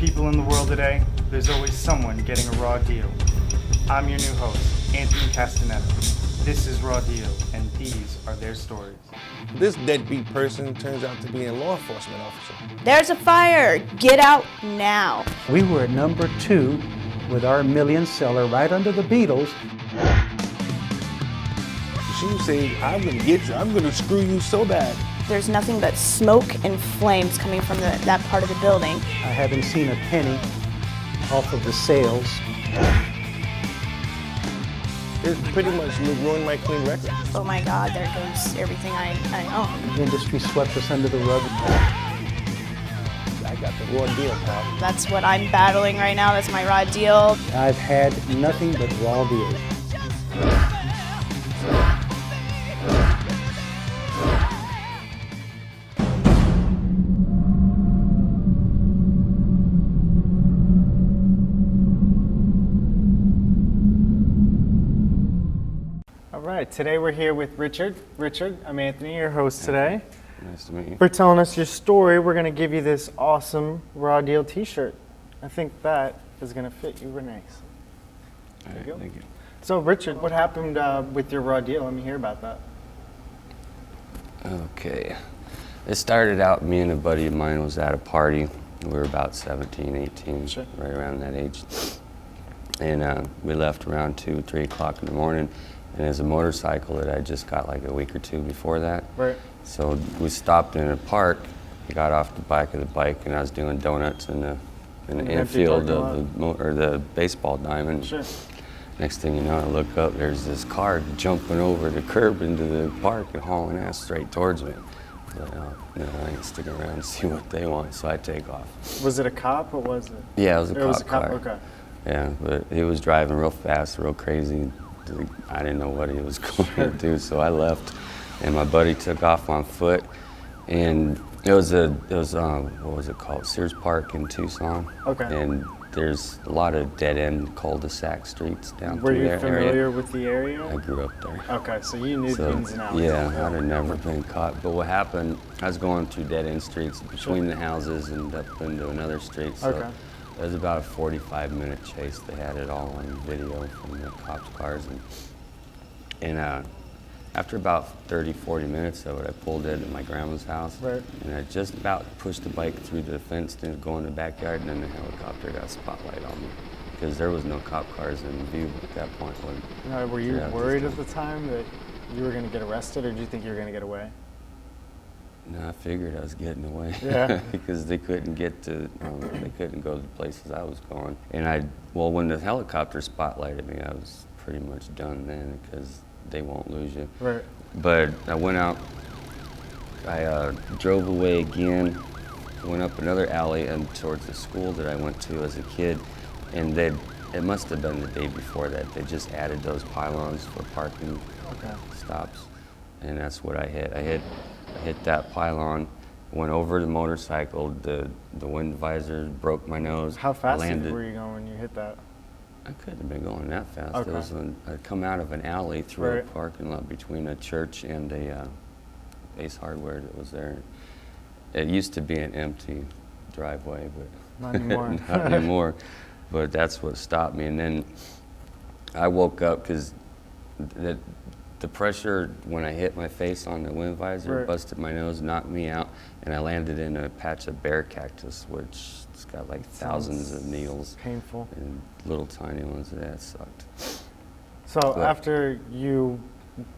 people in the world today, there's always someone getting a raw deal. I'm your new host, Anthony Castaneda. This is Raw Deal, and these are their stories. This deadbeat person turns out to be a law enforcement officer. There's a fire! Get out now! We were at number 2 with our million seller right under the Beatles. She would say, I'm gonna get you, I'm gonna screw you so bad. There's nothing but smoke and flames coming from that part of the building. I haven't seen a penny off of the sales. It pretty much ruined my clean record. Oh my God, there goes everything I own. The industry swept us under the rug. I got the raw deal, pal. That's what I'm battling right now. That's my raw deal. I've had nothing but raw deals. All right, today we're here with Richard. Richard, I'm Anthony, your host today. Nice to meet you. For telling us your story, we're going to give you this awesome Raw Deal t-shirt. I think that is going to fit you real nice. All right, you go. thank you. So Richard, what happened with your Raw Deal? Let me hear about that. Okay. It started out, me and a buddy of mine was at a party. We were about 17, 18, Sure. right around that age. And we left around 2, 3 o'clock in the morning. And it was a motorcycle that I just got like a week or two before that. Right. So we stopped in a park. I got off the back of the bike, and I was doing donuts in the empty infield parking of the baseball diamond. Sure. Next thing you know, I look up, there's this car jumping over the curb into the park and hauling ass straight towards me. I was like, oh, no, I ain't sticking around and see what they want, so I take off. Was it a cop or was it? Yeah, it was a It was a cop cop, car. okay. Yeah, but he was driving real fast, real crazy. I didn't know what he was going to do, so I left, and my buddy took off on foot. And it was what was it called? Sears Park in Tucson. Okay. And there's a lot of dead-end cul-de-sac streets down Were through you that familiar area. with the area? I grew up there. Okay, so you knew the ins and outs. Yeah, I'd have never been caught. But what happened, I was going through dead-end streets between the houses and up into another street. So Okay. it was about a 45-minute chase. They had it all on video from the cops' cars. And after about 30, 40 minutes of it, I pulled in at my grandma's house. Right. And I just about pushed the bike through the fence to go in the backyard, and then the helicopter got a spotlight on me. Because there was no cop cars in view at that point. Were you Yeah, worried just- at the time that you were going to get arrested, or did you think you were going to get away? No, I figured I was getting away. Yeah. Because they couldn't get to, they couldn't go to the places I was going. And when the helicopter spotlighted me, I was pretty much done then, because they won't lose you. Right. But I went out, I drove away again, went up another alley and towards the school that I went to as a kid, and it must have been the day before that, they just added those pylons for parking stops, and that's what I hit. I hit that pylon, went over the motorcycle, the wind visor broke my nose. How fast I landed. were you going when you hit that? I couldn't have been going that fast. Okay. It was when I come out of an alley through a Right. parking lot between a church and a Ace Hardware that was there. It used to be an empty driveway, but Not anymore. not anymore. But that's what stopped me. And then I woke up because the pressure when I hit my face on the wind visor Right. busted my nose, knocked me out, and I landed in a patch of bear cactus, which it's got like thousands of needles. Painful. And little tiny ones. That sucked. So But- after you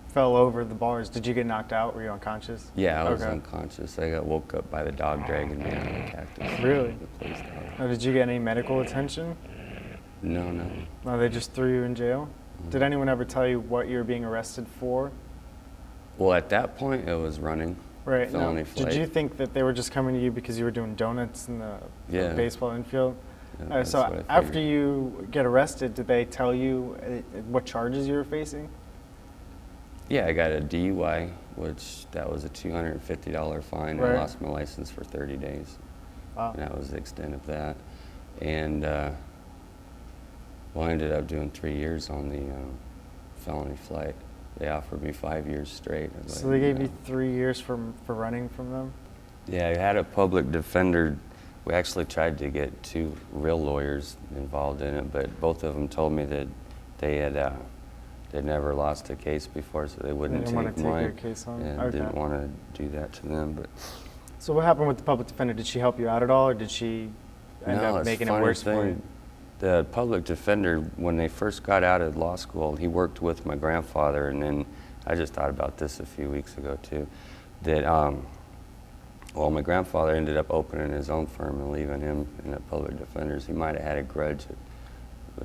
fell over the bars, did you get knocked out? Were you unconscious? Yeah, I was Okay. unconscious. I got woke up by the dog dragging me out of the cactus. Really? The police dog. Now, did you get any medical attention? No, no. No, they just threw you in jail? Did anyone ever tell you what you were being arrested for? Well, at that point, it was running. Right. Felony No. flight. Did you think that they were just coming to you because you were doing donuts in the Yeah. baseball infield? Yeah, that's So what I after figured. you get arrested, did they tell you what charges you were facing? Yeah, I got a DUI, which that was a $250 fine. Right. I lost my license for 30 days. Wow. And that was the extent of that. And I ended up doing 3 years on the felony flight. They offered me 5 years straight. I was So like, they gave no. you 3 years for running from them? Yeah, I had a public defender We actually tried to get 2 real lawyers involved in it, but both of them told me that they'd never lost a case before, so they wouldn't didn't want to take mine. your case on? And Okay. didn't want to do that to them. But So what happened with the public defender? Did she help you out at all, or did she end no, up it's making it funny worse for you? thing. The public defender, when they first got out of law school, he worked with my grandfather, and then I just thought about this a few weeks ago too, that well, my grandfather ended up opening his own firm and leaving him in the public defenders. He might have had a grudge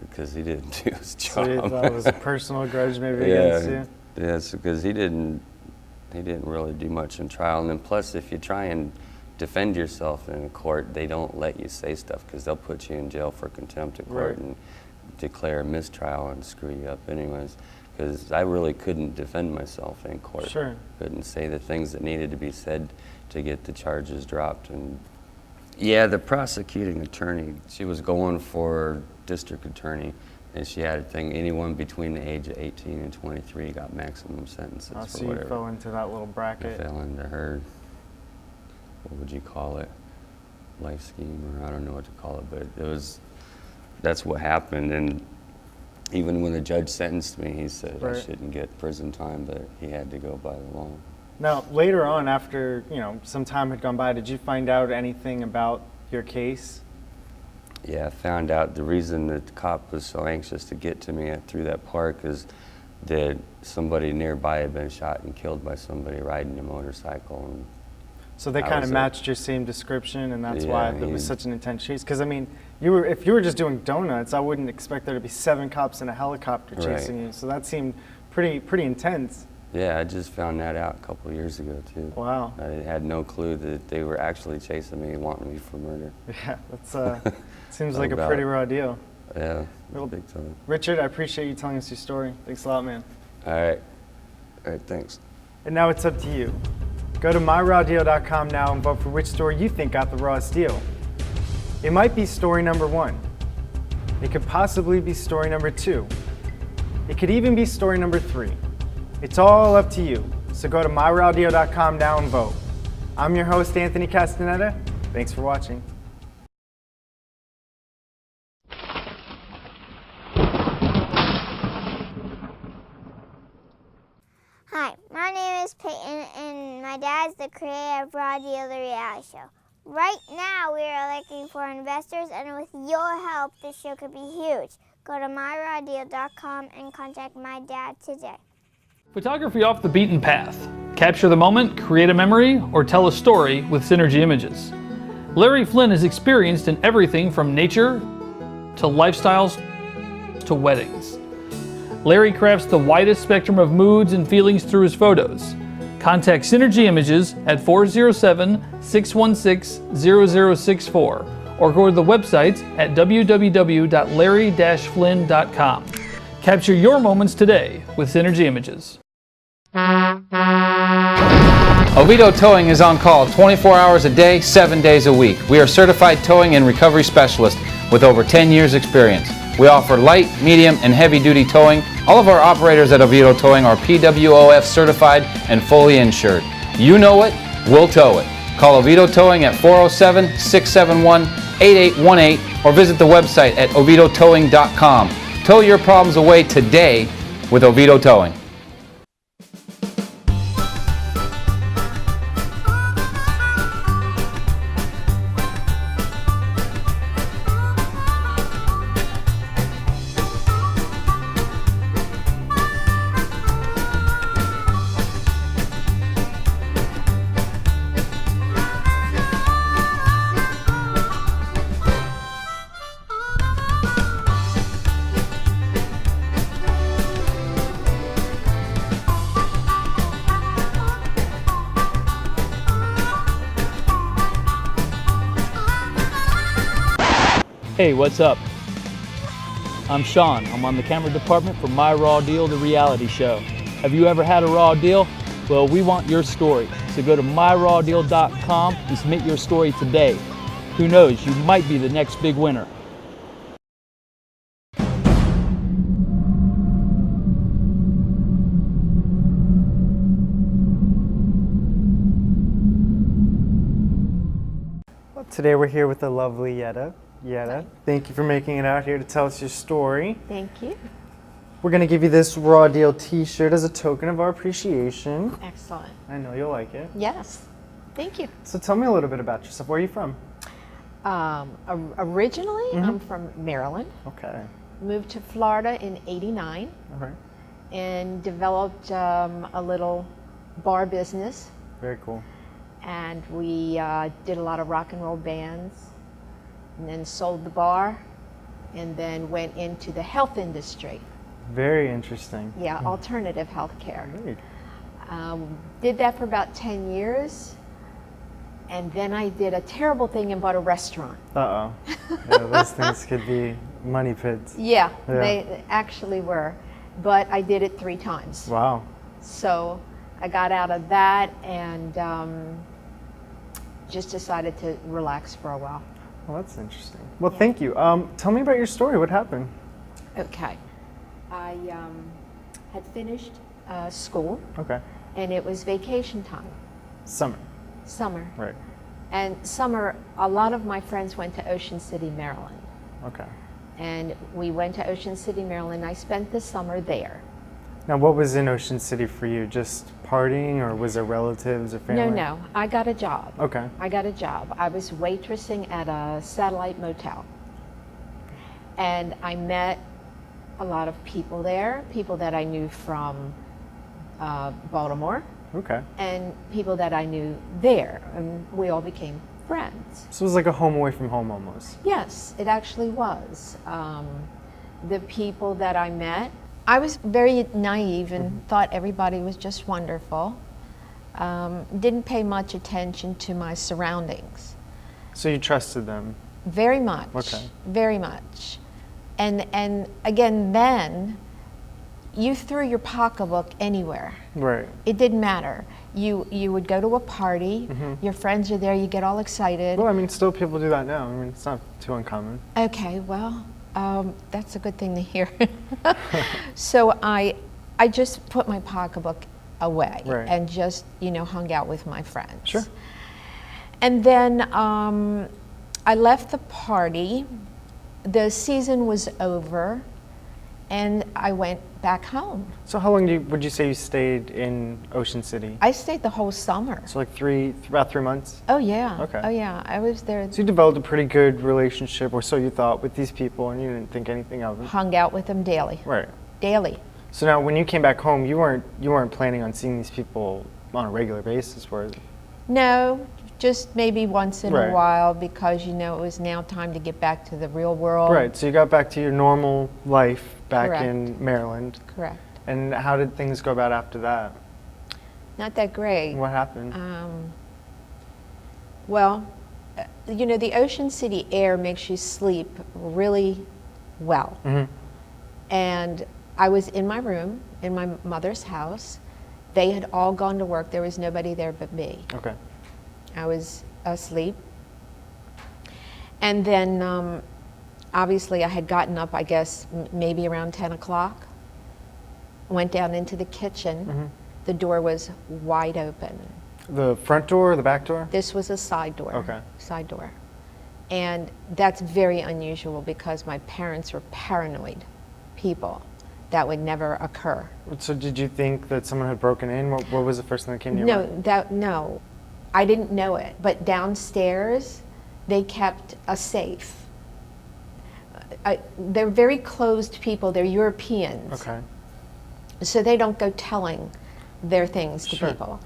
because he didn't do his job. So you thought it was a personal grudge maybe Yeah, against you? yes, because he didn't really do much in trial. And then plus, if you try and defend yourself in a court, they don't let you say stuff because they'll put you in jail for contempt of court Right. and declare a mistrial and screw you up anyways. Because I really couldn't defend myself in court. Sure. Couldn't say the things that needed to be said to get the charges dropped. And yeah, the prosecuting attorney, she was going for district attorney, and she had a thing, anyone between the age of 18 and 23 got maximum sentences Oh, for so you whatever. fell into that little I bracket. fell into her, what would you call it, life scheme, or I don't know what to call it, but that's what happened. And even when the judge sentenced me, he said I Right. shouldn't get prison time, but he had to go by the law. Now, later on, after some time had gone by, did you find out anything about your case? Yeah, I found out the reason that the cop was so anxious to get to me through that park is that somebody nearby had been shot and killed by somebody riding a motorcycle. And So they I kind of was matched your same description, and that's Yeah, why it was such an intense chase. Because I mean, if you were just doing donuts, I wouldn't expect there to be 7 cops in a helicopter chasing you. So that seemed pretty intense. yeah, I just found that out a couple of years ago too. Wow. I had no clue that they were actually chasing me and wanting me for murder. Yeah, that's seems No like a doubt. pretty raw deal. Yeah, Well, big time. Richard, I appreciate you telling us your story. Thanks a lot, man. All right, thanks. And now it's up to you. Go to myrawdeal.com now and vote for which story you think got the rawest deal. It might be story number 1. It could possibly be story number 2. It could even be story number 3. It's all up to you. So go to myrawdeal.com now and vote. I'm your host, Anthony Castaneda. Thanks for watching. Hi, my name is Peyton, and my dad's the creator of Raw Deal, the reality show. Right now, we are looking for investors, and with your help, this show could be huge. Go to myrawdeal.com and contact my dad today. Photography off the beaten path. Capture the moment, create a memory, or tell a story with Synergy Images. Larry Flynn is experienced in everything from nature to lifestyles to weddings. Larry crafts the widest spectrum of moods and feelings through his photos. Contact Synergy Images at 407-616-0064 or go to the website at www.larry-flynn.com. Capture your moments today with Synergy Images. Oviedo Towing is on call 24 hours a day, 7 days a week. We are certified towing and recovery specialists with over 10 years experience. We offer light, medium, and heavy-duty towing. All of our operators at Oviedo Towing are PWOF certified and fully insured. You know it, we'll tow it. Call Oviedo Towing at 407-671-8818 or visit the website at oviedotowing.com. Tow your problems away today with Oviedo Towing. Hey, what's up? I'm Sean. I'm on the camera department for My Raw Deal, the reality show. Have you ever had a raw deal? Well, we want your story. So go to myrawdeal.com and submit your story today. Who knows, you might be the next big winner. Today we're here with the lovely Yetta. Yetta, thank you for making it out here to tell us your story. Thank you. We're going to give you this Raw Deal t-shirt as a token of our appreciation. Excellent. I know you'll like it. Yes. Thank you. So tell me a little bit about yourself. Where are you from? Originally, I'm from Maryland. Okay. Moved to Florida in '89 All right. and developed a little bar business. Very cool. And we did a lot of rock and roll bands, and then sold the bar, and then went into the health industry. Very interesting. Yeah, alternative health care. Great. Did that for about 10 years, and then I did a terrible thing and bought a restaurant. Uh-oh. Yeah, those things could be money pits. Yeah, Yeah. they actually were, but I did it 3 times. Wow. So I got out of that and just decided to relax for a while. Well, that's interesting. Well, thank you. Tell me about your story. What happened? Okay. I had finished school, Okay. and it was vacation time, Summer. summer. Right. And summer, a lot of my friends went to Ocean City, Maryland. Okay. And we went to Ocean City, Maryland. I spent the summer there. Now, what was in Ocean City for you? Just partying, or was there relatives or family? No, I got a job. Okay. I got a job. I was waitressing at a satellite motel. And I met a lot of people there, people that I knew from Baltimore, Okay. and people that I knew there. And we all became friends. So it was like a home away from home almost. Yes, it actually was. The people that I met, I was very naive and thought everybody was just wonderful. Didn't pay much attention to my surroundings. So you trusted them? Very much. Okay. Very much. And again, then you threw your pocketbook anywhere. Right. It didn't matter. You would go to a party, your friends are there, you get all excited. Well, I mean, still people do that now. I mean, it's not too uncommon. Okay, well, that's a good thing to hear. So I just put my pocketbook away Right. and just, hung out with my friends. Sure. And then I left the party. The season was over, and I went back home. So how long would you say you stayed in Ocean City? I stayed the whole summer. So like about 3 months? Oh yeah. Okay. Oh yeah. I was there. So you developed a pretty good relationship, or so you thought, with these people, and you didn't think anything of it? Hung out with them daily. Right. Daily. So now when you came back home, you weren't planning on seeing these people on a regular basis, were you? No, just maybe once in Right. a while, because it was now time to get back to the real world. Right, so you got back to your normal life back Correct. in Maryland. Correct. And how did things go about after that? Not that great. What happened? Well, the Ocean City air makes you sleep really well. And I was in my room in my mother's house. They had all gone to work. There was nobody there but me. Okay. I was asleep. And then obviously I had gotten up, I guess, maybe around 10 o'clock. Went down into the kitchen. The door was wide open. The front door or the back door? This was a side door. Okay. Side door. And that's very unusual because my parents were paranoid people. That would never occur. So did you think that someone had broken in? What was the first thing that came to your mind? No. I didn't know it. But downstairs, they kept a safe. They're very closed people. They're Europeans. Okay. So they don't go telling their things to Sure. people.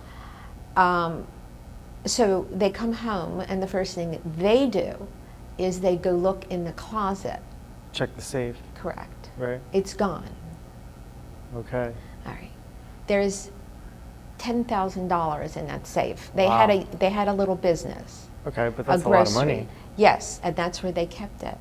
So they come home, and the first thing they do is they go look in the closet. Check the safe. Correct. Right. It's gone. Okay. All right. There's $10,000 in that safe. They Wow. had a little business. Okay, but that's a lot grocery. of money. Yes, and that's where they kept it.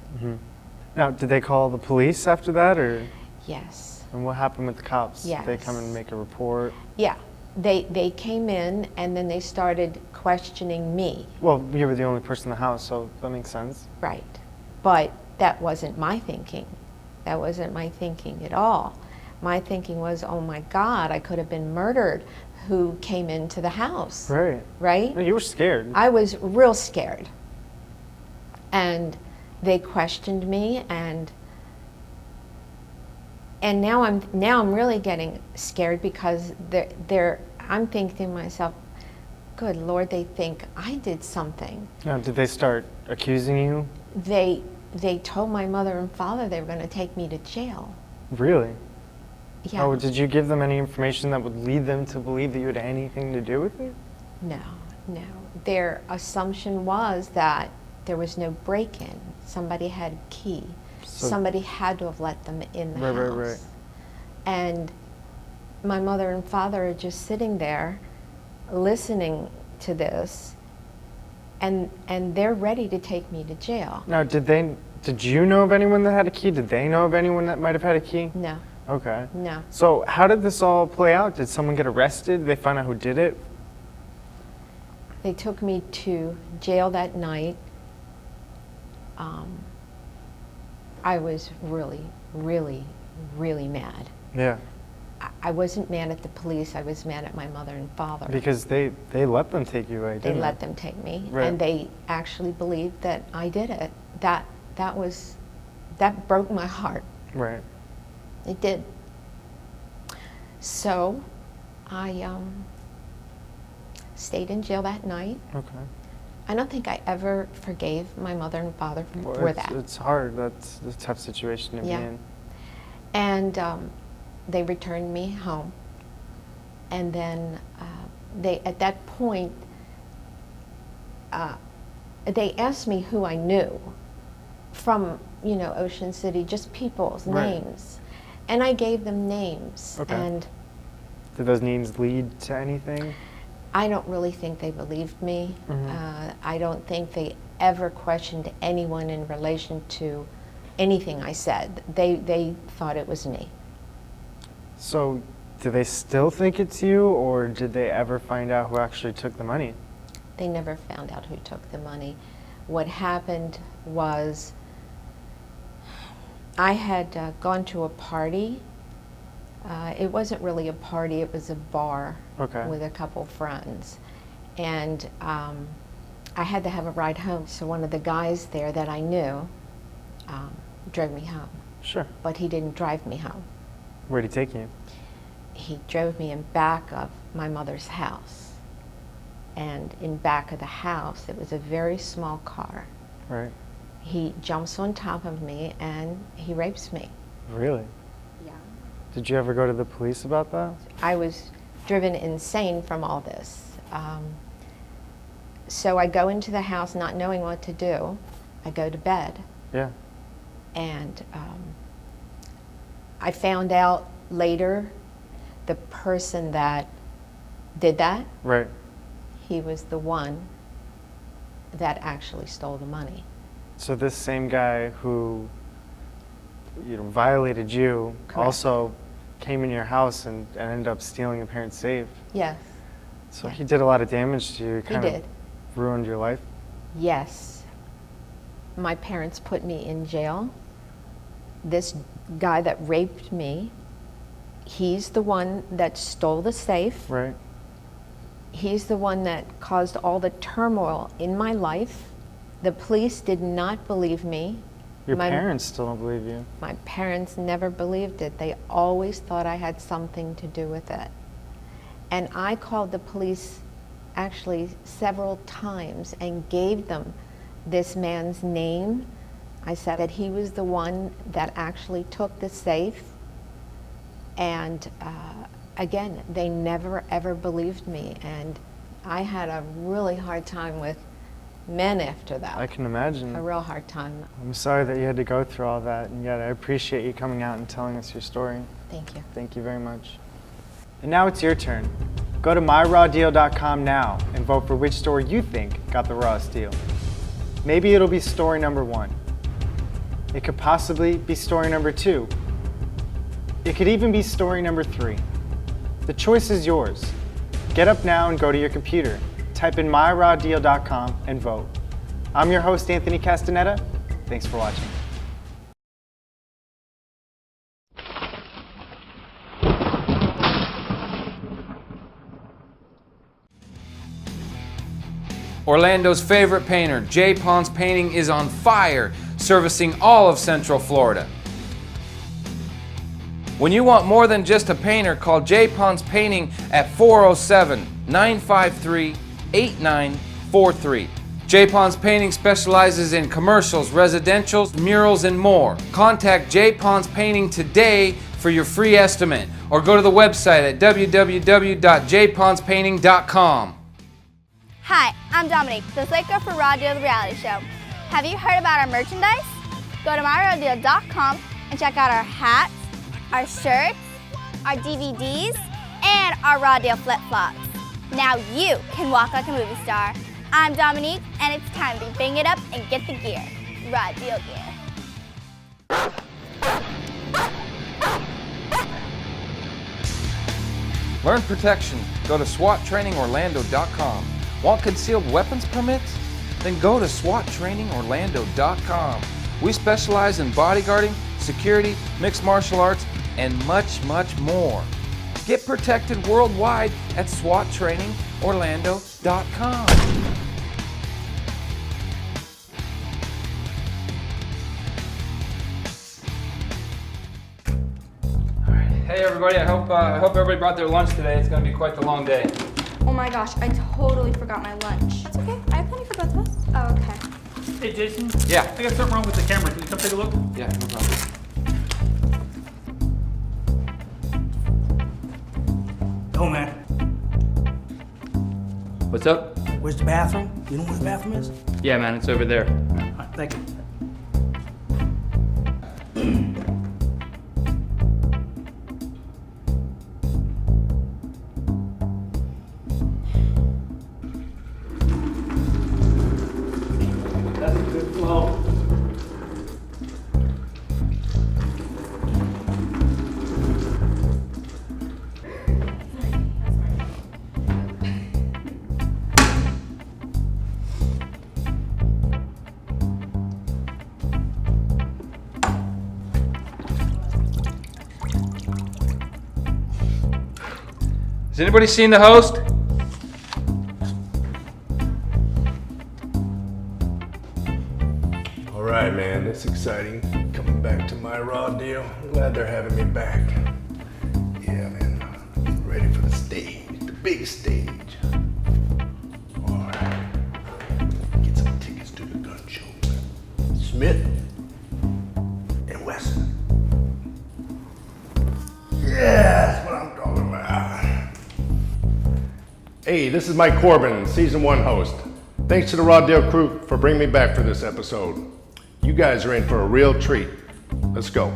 Now, did they call the police after that, or? Yes. And what happened with the cops? Did they come Yes. and make a report? Yeah. They came in, and then they started questioning me. Well, you were the only person in the house, so that makes sense. Right. But that wasn't my thinking. That wasn't my thinking at all. My thinking was, oh my God, I could have been murdered. Who came into the house? Right. Right? No, you were scared. I was real scared. And they questioned me, and now I'm really getting scared because I'm thinking to myself, good Lord, they think I did something. Now, did they start accusing you? They told my mother and father they were going to take me to jail. Really? Yeah. Oh, did you give them any information that would lead them to believe that you had anything to do with it? No. Their assumption was that there was no break-in. Somebody had a key. So somebody had to have let them in the house. Right. And my mother and father are just sitting there listening to this, and they're ready to take me to jail. Now, did you know of anyone that had a key? Did they know of anyone that might have had a key? No. Okay. No. So how did this all play out? Did someone get arrested? Did they find out who did it? They took me to jail that night. I was really, really, really mad. Yeah. I wasn't mad at the police, I was mad at my mother and father. Because they let them take you away, didn't they? They let them take me, Right. and they actually believed that I did it. That broke my heart. Right. It did. So I stayed in jail that night. Okay. I don't think I ever forgave my mother and father Well, for it's, that. it's hard. That's a tough situation to Yeah. be in. And they returned me home. And then at that point, they asked me who I knew from, Ocean City, just people's Right. names. And I gave them names. Okay. And Did those names lead to anything? I don't really think they believed me. Mhm. I don't think they ever questioned anyone in relation to anything I said. They thought it was me. So, do they still think it's you, or did they ever find out who actually took the money? They never found out who took the money. What happened was I had gone to a party. It wasn't really a party, it was a bar Okay. with a couple friends. And I had to have a ride home, so one of the guys there that I knew drove me home. Sure. But he didn't drive me home. Where'd he take you? He drove me in back of my mother's house. And in back of the house, it was a very small car. Right. He jumps on top of me and he rapes me. Really? Yeah. Did you ever go to the police about that? I was driven insane from all this. So I go into the house not knowing what to do. I go to bed. Yeah. And I found out later the person that did that, Right. he was the one that actually stole the money. So this same guy who, violated you Correct. also came in your house and ended up stealing your parents' safe. Yes. So Yeah. he did a lot of damage to you. He did. Ruined your life. Yes. My parents put me in jail. This guy that raped me, he's the one that stole the safe. Right. He's the one that caused all the turmoil in my life. The police did not believe me. Your My- parents still don't believe you. My parents never believed it. They always thought I had something to do with it. And I called the police actually several times and gave them this man's name. I said that he was the one that actually took the safe. And again, they never ever believed me. And I had a really hard time with men after that. I can imagine. A real hard time. I'm sorry that you had to go through all that, and yet I appreciate you coming out and telling us your story. Thank you. Thank you very much. And now it's your turn. Go to myrawdeal.com now and vote for which story you think got the rawest deal. Maybe it'll be story number 1. It could possibly be story number 2. It could even be story number 3. The choice is yours. Get up now and go to your computer. Type in myrawdeal.com and vote. I'm your host, Anthony Castaneda. Thanks for watching. Orlando's favorite painter, J. Pons Painting, is on fire, servicing all of Central Florida. When you want more than just a painter, call J. Pons Painting at 407-953-8943. J. Pons Painting specializes in commercials, residentials, murals, and more. Contact J. Pons Painting today for your free estimate, or go to the website at www.jponspainting.com. Hi, I'm Dominique, the Slaker for Raw Deal, the reality show. Have you heard about our merchandise? Go to myrawdeal.com and check out our hats, our shirts, our DVDs, and our Raw Deal flip-flops. Now you can walk like a movie star. I'm Dominique, and it's time to bang it up and get the gear. Raw Deal gear. Learn protection. Go to SWATtrainingOrlando.com. Want concealed weapons permits? Then go to SWATtrainingOrlando.com. We specialize in bodyguarding, security, mixed martial arts, and much, much more. Get protected worldwide at SWATtrainingOrlando.com. Hey everybody, I hope everybody brought their lunch today. It's going to be quite the long day. Oh my gosh, I totally forgot my lunch. That's okay. I have plenty for both of us. Oh, okay. Hey Jason. Yeah. I got something wrong with the camera. Can you come take a look? Yeah, no problem. Oh man, What's up? where's the bathroom? You know where the bathroom is? Yeah, man, it's over there. All right, thank you. That's a good flow. Has anybody seen the host? All right, man, that's exciting. Coming back to my raw deal. I'm glad they're having me back. Yeah, man, getting ready for the stage, the big stage. All right, get some tickets to the gun show. Smith and Wesson. Yeah, that's what I'm talking about. Hey, this is Mike Corbin, Season 1 host. Thanks to the Raw Deal crew for bringing me back for this episode. You guys are in for a real treat. Let's go.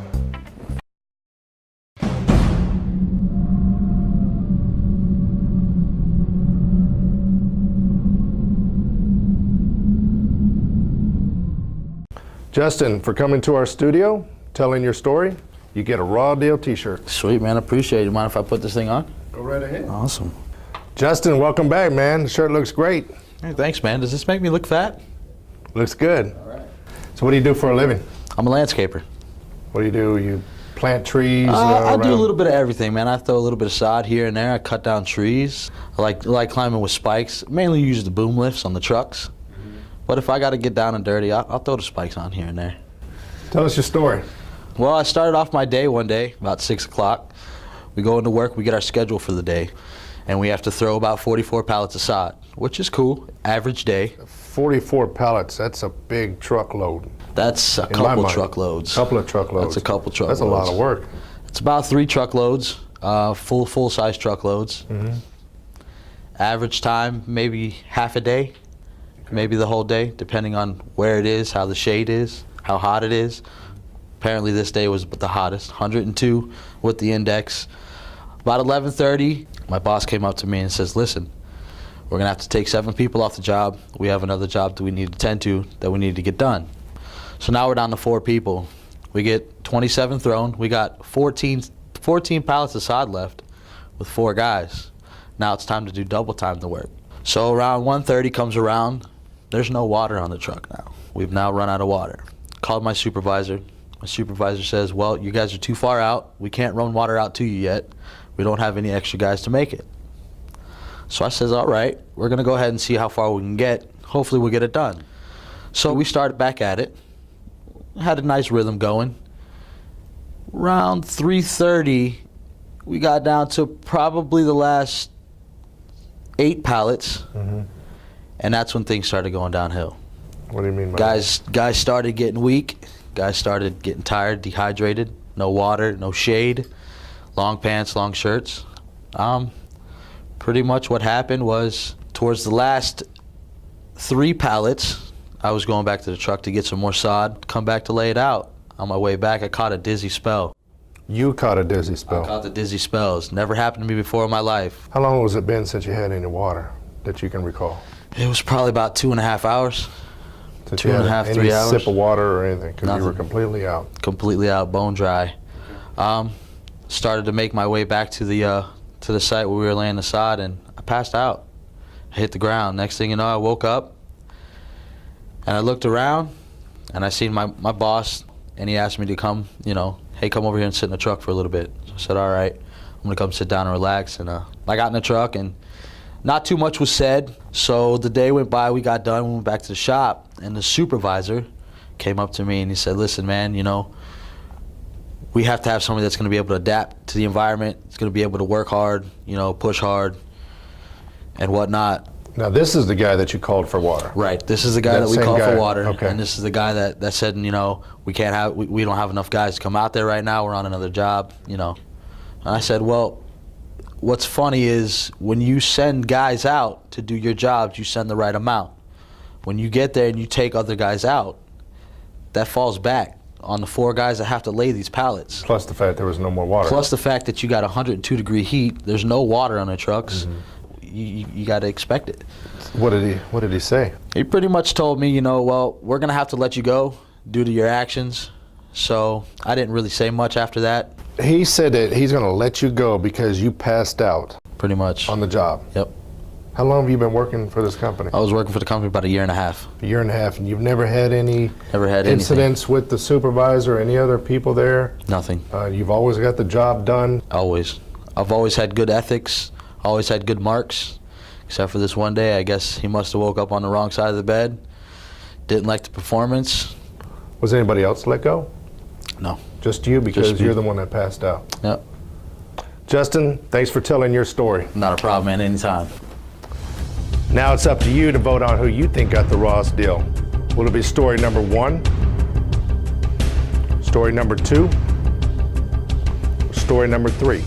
Justin, for coming to our studio, telling your story, you get a Raw Deal t-shirt. Sweet, man. Appreciate it. Mind if I put this thing on? Go right ahead. Awesome. Justin, welcome back, man. The shirt looks great. Hey, thanks, man. Does this make me look fat? Looks good. All right. So what do you do for a living? I'm a landscaper. What do? You plant trees? I do a little bit of everything, man. I throw a little bit of sod here and there. I cut down trees. I like climbing with spikes. Mainly use the boom lifts on the trucks. But if I got to get down and dirty, I'll throw the spikes on here and there. Tell us your story. Well, I started off my day one day, about 6 o'clock. We go into work, we get our schedule for the day. And we have to throw about 44 pallets of sod, which is cool, average day. 44 pallets, that's a big truckload. That's a couple truckloads. Couple of truckloads. That's a couple truckloads. That's a lot of work. It's about 3 truckloads, full-size truckloads. Mm-hmm. Average time, maybe half a day, maybe the whole day, depending on where it is, how the shade is, how hot it is. Apparently this day was the hottest, 102 with the index. About 11:30, my boss came up to me and says, listen, we're gonna have to take 7 people off the job. We have another job that we need to tend to that we need to get done. So now we're down to 4 people. We get 27 thrown. We got 14 pallets of sod left with 4 guys. Now it's time to do double time the work. So around 1:30 comes around. There's no water on the truck now. We've now run out of water. Called my supervisor. My supervisor says, well, you guys are too far out. We can't run water out to you yet. We don't have any extra guys to make it. So I says, all right, we're gonna go ahead and see how far we can get. Hopefully we'll get it done. So we started back at it. Had a nice rhythm going. Around 3:30, we got down to probably the last 8 pallets, and that's when things started going downhill. What do you mean by Guys started getting weak. Guys started getting tired, dehydrated. No water, no shade. Long pants, long shirts. Pretty much what happened was towards the last 3 pallets, I was going back to the truck to get some more sod, come back to lay it out. On my way back, I caught a dizzy spell. You caught a dizzy spell? I caught the dizzy spells. Never happened to me before in my life. How long has it been since you had any water that you can recall? It was probably about 2.5 hours. Since 2.5, 3 hours. Any sip of water or anything? Because you were Nothing. completely out. Completely out, bone dry. Started to make my way back to the site where we were laying the sod, and I passed out. I hit the ground. Next thing you know, I woke up, and I looked around, and I seen my boss, and he asked me to come, hey, come over here and sit in the truck for a little bit. So I said, all right, I'm gonna come sit down and relax. And I got in the truck, and not too much was said. So the day went by, we got done, we went back to the shop, and the supervisor came up to me and he said, listen, man, we have to have somebody that's gonna be able to adapt to the environment. It's gonna be able to work hard, push hard and whatnot. Now this is the guy that you called for water. Right. This is the guy that we called for water. Okay. And this is the guy that said, we don't have enough guys to come out there right now. We're on another job, And I said, well, what's funny is when you send guys out to do your jobs, you send the right amount. When you get there and you take other guys out, that falls back on the 4 guys that have to lay these pallets. Plus the fact there was no more water. Plus the fact that you got 102-degree heat. There's no water on the trucks. You got to expect it. What did he say? He pretty much told me, well, we're going to have to let you go due to your actions. So I didn't really say much after that. He said that he's going to let you go because you passed out. Pretty much. On the job? Yep. How long have you been working for this company? I was working for the company about 1.5 years. A year and a half, and you've never had any anything. Incidents with the supervisor or any other people there? Nothing. You've always got the job done? Always. I've always had good ethics, always had good marks, except for this one day. I guess he must have woke up on the wrong side of the bed, didn't like the performance. Was anybody else let go? No. Just you, because Just me. you're the one that passed out? Yep. Justin, thanks for telling your story. Not a problem, man, anytime. Now it's up to you to vote on who you think got the rawest deal. Will it be story number 1, story number 2, or story number 3?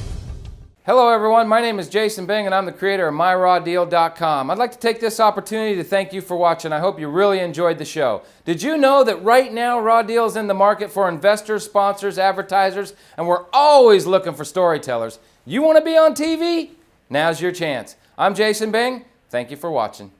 Hello everyone, my name is Jason Bing and I'm the creator of myrawdeal.com. I'd like to take this opportunity to thank you for watching. I hope you really enjoyed the show. Did you know that right now Raw Deal is in the market for investors, sponsors, advertisers, and we're always looking for storytellers. You want to be on TV? Now's your chance. I'm Jason Bing. Thank you for watching.